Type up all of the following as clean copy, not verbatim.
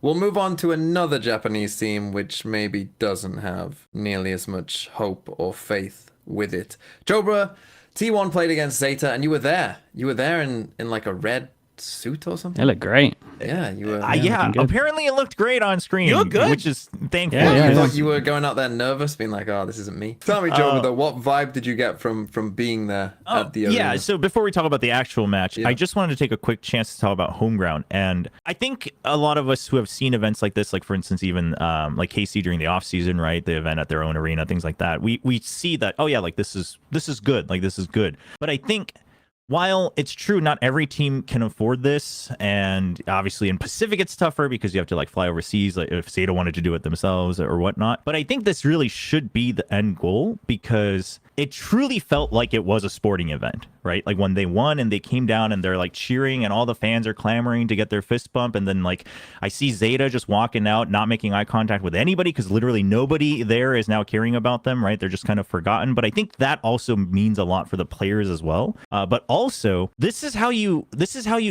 we'll move on to another Japanese team, which maybe doesn't have nearly as much hope or faith with it. Chobra, T1 played against ZETA, and you were there. You were there in like a red suit or something. It looked great. Yeah, you were. Yeah, apparently it looked great on screen. You look good. Which is thankful. Yeah, you thought you were going out there nervous, being like, "Oh, this isn't me." Tell me, Joe, though, what vibe did you get from being there at the arena? Yeah, so before we talk about the actual match, I just wanted to take a quick chance to talk about home ground. And I think a lot of us who have seen events like this, like for instance, even like KC during the off season, right, the event at their own arena, things like that, we see that, oh yeah, like this is good, like this is good. But I think, while it's true not every team can afford this, and obviously in Pacific it's tougher because you have to like fly overseas, like if ZETA wanted to do it themselves or whatnot, but I think this really should be the end goal because it truly felt like it was a sporting event, right? Like when they won and they came down and they're like cheering and all the fans are clamoring to get their fist bump, and then like I see ZETA just walking out, not making eye contact with anybody because literally nobody there is now caring about them, right? They're just kind of forgotten. But I think that also means a lot for the players as well. But also, this is how you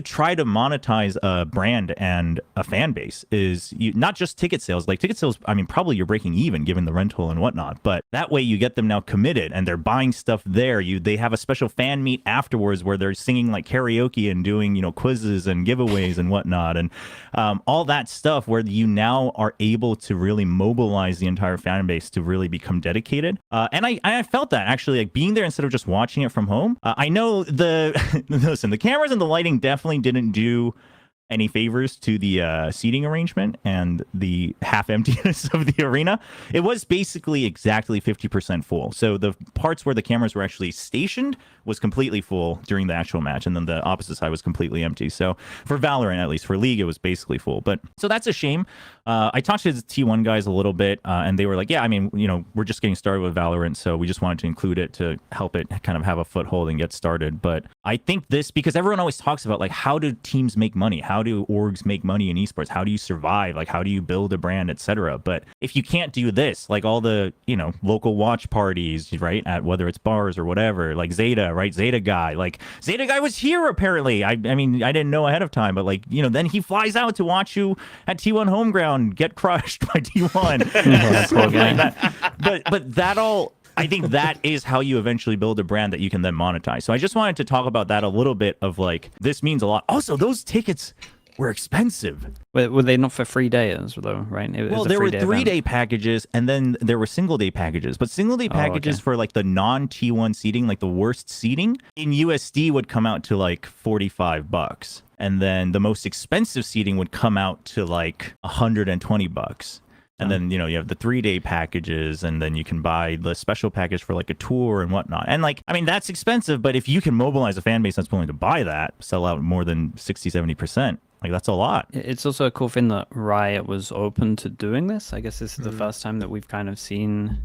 try to monetize a brand and a fan base, is you not just ticket sales. Like ticket sales, I mean, probably you're breaking even given the rental and whatnot, but that way you get them now committed and they're buying stuff there. They have a special fan meet afterwards where they're singing like karaoke and doing, you know, quizzes and giveaways and whatnot, and all that stuff where you now are able to really mobilize the entire fan base to really become dedicated. And I felt that actually, like being there instead of just watching it from home. I know listen, the cameras and the lighting definitely didn't do any favors to the seating arrangement and the half emptiness of the arena. It was basically exactly 50% full. So the parts where the cameras were actually stationed was completely full during the actual match, and then the opposite side was completely empty. So for Valorant, at least for League, it was basically full. But so that's a shame. I talked to the T1 guys a little bit, and they were like, yeah, I mean, you know, we're just getting started with Valorant, so we just wanted to include it to help it kind of have a foothold and get started. But I think this, because everyone always talks about like, how do teams make money? How do orgs make money in esports? How do you survive? Like, how do you build a brand, etc.? But if you can't do this, like all the, you know, local watch parties, right, at whether it's bars or whatever, like ZETA, right, ZETA guy was here apparently. I mean, I didn't know ahead of time, but like, you know, then he flies out to watch you at T1 home ground get crushed by T1. But that all, I think that is how you eventually build a brand that you can then monetize. So I just wanted to talk about that a little bit, of like, this means a lot. Also, those tickets were expensive. Were they not for 3 days though, right? Well, there were 3-day packages, and then there were single-day packages. But single-day packages for like the non-T1 seating, like the worst seating, in USD would come out to like $45. And then the most expensive seating would come out to like $120. And then, you know, you have the 3-day packages, and then you can buy the special package for like a tour and whatnot. And like, I mean, that's expensive, but if you can mobilize a fan base that's willing to buy that, sell out more than 60-70%, like that's a lot. It's also a cool thing that Riot was open to doing this. I guess this is the first time that we've kind of seen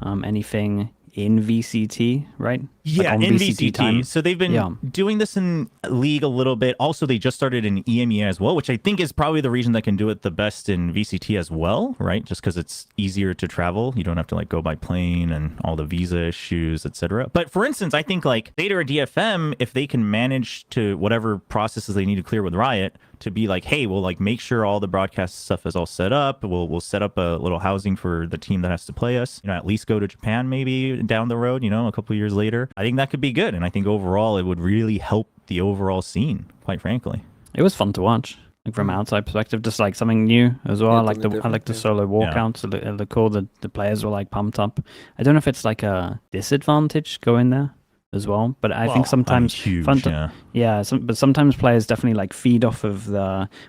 anything in VCT, right? Yeah, like in VCT. time. So they've been doing this in League a little bit. Also, they just started in EMEA as well, which I think is probably the region that can do it the best in VCT as well, right? Just because it's easier to travel. You don't have to like go by plane and all the visa issues, etc. But for instance, I think like ZETA or DFM, if they can manage to whatever processes they need to clear with Riot, to be like, hey, we'll like make sure all the broadcast stuff is all set up. We'll set up a little housing for the team that has to play us. You know, at least go to Japan maybe down the road, you know, a couple of years later. I think that could be good. And I think overall it would really help the overall scene, quite frankly. It was fun to watch. Like from an outside perspective, just like something new as well. Yeah, I like the solo walkouts. It looked cool. The players were like pumped up. I don't know if it's like a disadvantage going there as well, but I think sometimes but sometimes players definitely like feed off of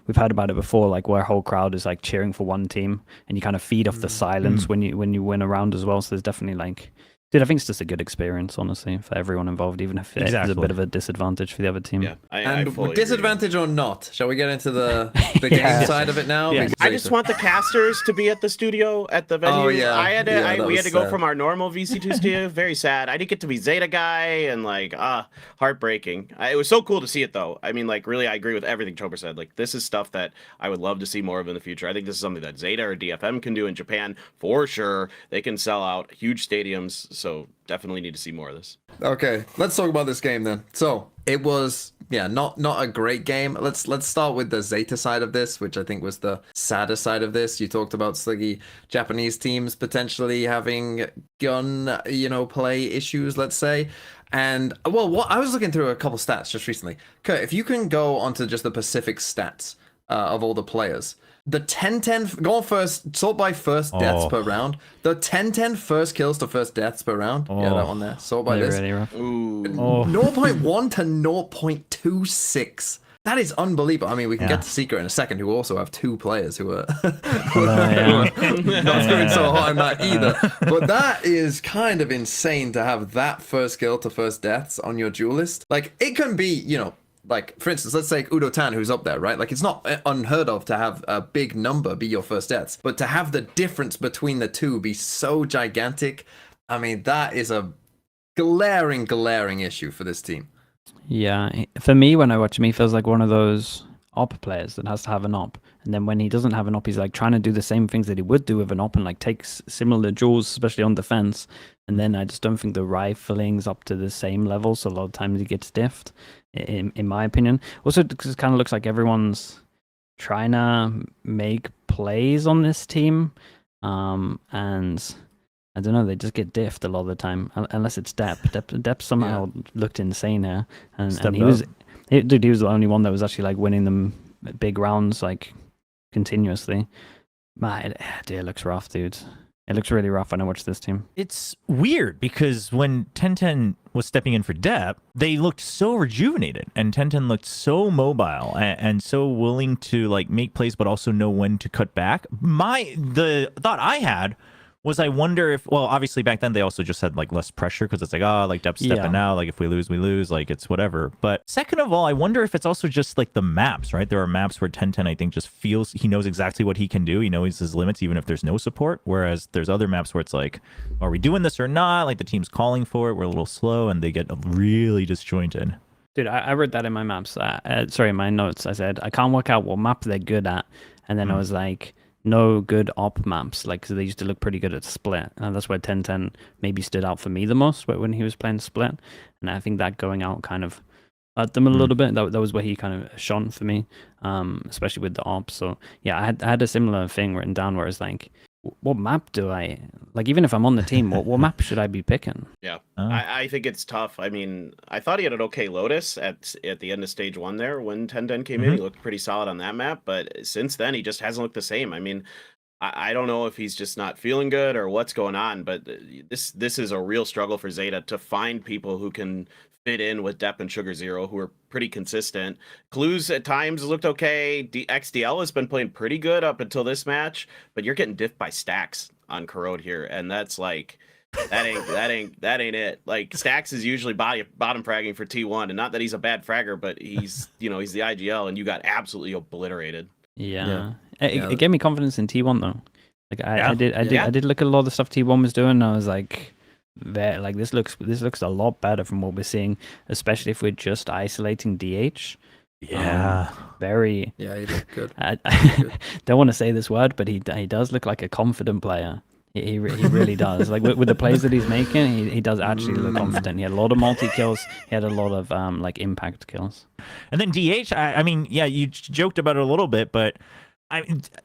we've heard about it before, like where a whole crowd is like cheering for one team, and you kind of feed off the silence when you win a round as well. So there's definitely like, dude, I think it's just a good experience, honestly, for everyone involved, even if it's a bit of a disadvantage for the other team. Yeah, and disadvantage or not, shall we get into the game side of it now? Yeah. I just want the casters to be at the studio at the venue. Oh, yeah. We had to go from our normal VC2 studio. Very sad. I didn't get to be ZETA guy, and like, heartbreaking. It was so cool to see it though. I mean, like, really, I agree with everything Chopper said. Like, this is stuff that I would love to see more of in the future. I think this is something that ZETA or DFM can do in Japan for sure. They can sell out huge stadiums. So definitely need to see more of this. Okay, let's talk about this game then. So it was yeah, not a great game. Let's start with the ZETA side of this, which I think was the sadder side of this. You talked about Sliggy, Japanese teams potentially having gun, play issues, let's say. And well, I was looking through a couple stats just recently. Kurt, if you can go onto just the Pacific stats of all the players, the 10-10 going first, sort by first deaths per round. The 10-10 first kills to first deaths per round. Yeah, that one there. Sort by this. Really rough. Ooh. 0.1 to 0.26. That is unbelievable. I mean, we can get to Secret in a second, who also have 2 players who are, who are not doing so hot in that either. But that is kind of insane to have that first kill to first deaths on your duelist. Like, it can be, like, for instance, let's take Udo Tan, who's up there, right? Like, it's not unheard of to have a big number be your first deaths, but to have the difference between the two be so gigantic, I mean, that is a glaring issue for this team. Yeah, for me, when I watch him, he feels like one of those op players that has to have an op. And then when he doesn't have an op, he's like trying to do the same things that he would do with an op and like takes similar duels, especially on defense. And then I just don't think the rifling's up to the same level. So a lot of times he gets diffed, in my opinion. Also, because it kind of looks like everyone's trying to make plays on this team. And I don't know, they just get diffed a lot of the time, unless it's Depp. Depp somehow looked insane here. And he was the only one that was actually like winning them big rounds like continuously. It looks rough, dude. It looks really rough when I watch this team. It's weird because when 10-10 was stepping in for Depp, they looked so rejuvenated, and 10-10 looked so mobile and so willing to like make plays, but also know when to cut back. The thought I had was, I wonder if, well, obviously back then they also just had like less pressure because it's like, like Depp's stepping out, like if we lose, we lose, like it's whatever. But second of all, I wonder if it's also just like the maps, right? There are maps where 10-10, I think, just feels he knows exactly what he can do. He knows his limits, even if there's no support. Whereas there's other maps where it's like, are we doing this or not? Like the team's calling for it, we're a little slow, and they get really disjointed. Dude, I wrote that in my maps. Sorry, my notes. I said, I can't work out what map they're good at. And then I was like, no good op maps, like, cause they used to look pretty good at Split, and that's where 10-10 maybe stood out for me the most when he was playing Split, and I think that going out kind of hurt them a little bit. That was where he kind of shone for me, especially with the ops. So yeah, I had a similar thing written down where it's like, what map do I like? Even if I'm on the team, what map should I be picking? Yeah, I think it's tough. I mean, I thought he had an okay Lotus at the end of stage 1 there when 10-10 came in. He looked pretty solid on that map, but since then he just hasn't looked the same. I mean, I don't know if he's just not feeling good or what's going on, but this is a real struggle for ZETA to find people who can fit in with Depp and Sugar Zero, who are pretty consistent. Clues at times looked okay. XDL has been playing pretty good up until this match, but you're getting diffed by Stacks on Corrode here, and that's like, that ain't it. Like, Stacks is usually bottom fragging for T1, and not that he's a bad fragger, but he's he's the IGL, and you got absolutely obliterated. Yeah. It gave me confidence in T1 though. Like I did look at a lot of the stuff T1 was doing, and I was like, this looks a lot better from what we're seeing, especially if we're just isolating DH. Yeah. Very. Yeah, he looked good. I don't want to say this word, but he does look like a confident player. He really does. Like with the plays that he's making, he does actually look confident. He had a lot of multi kills. He had a lot of like impact kills. And then DH, I mean, yeah, you joked about it a little bit, but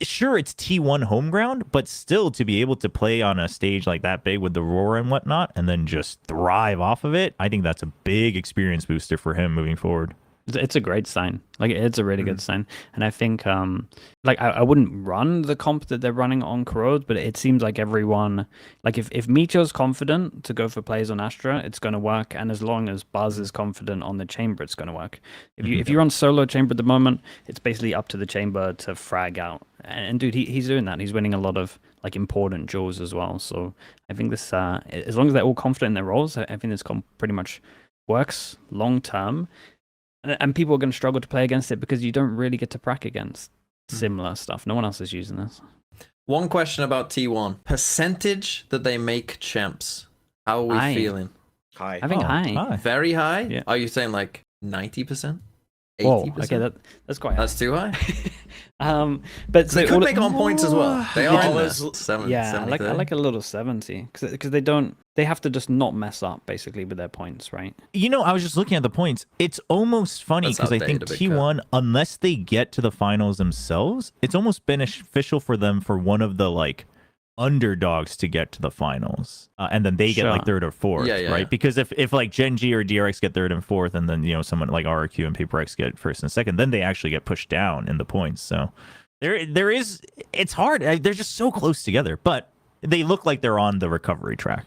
sure, it's T1 home ground, but still to be able to play on a stage like that big with the roar and whatnot, and then just thrive off of it, I think that's a big experience booster for him moving forward. It's a great sign. Like, it's a really good sign. And I think, like, I wouldn't run the comp that they're running on Corrode, but it seems like everyone, like, if Meteor's confident to go for plays on Astra, it's going to work. And as long as Buzz is confident on the Chamber, it's going to work. If you run solo Chamber at the moment, it's basically up to the Chamber to frag out. And dude, he's doing that. He's winning a lot of, like, important duels as well. So I think this, as long as they're all confident in their roles, I think this comp pretty much works long term. And people are going to struggle to play against it because you don't really get to prac against similar stuff. No one else is using this. One question about T1. Percentage that they make champs. How are we feeling? High. I think high. Very high? Yeah. Are you saying like 90%? 80%? Whoa, okay, that's quite high. That's too high? But they could make it on points as well. They are in there. 7, yeah, 70, I like a little 70 because they have to just not mess up basically with their points, right? You know, I was just looking at the points. It's almost funny because I think T1, unless they get to the finals themselves, it's almost beneficial for them for one of the like underdogs to get to the finals, and then they get like third or fourth, right? Because if like Gen G or DRX get third and fourth, and then someone like RRQ and PaperX get first and second, then they actually get pushed down in the points. So it's hard. They're just so close together, but they look like they're on the recovery track.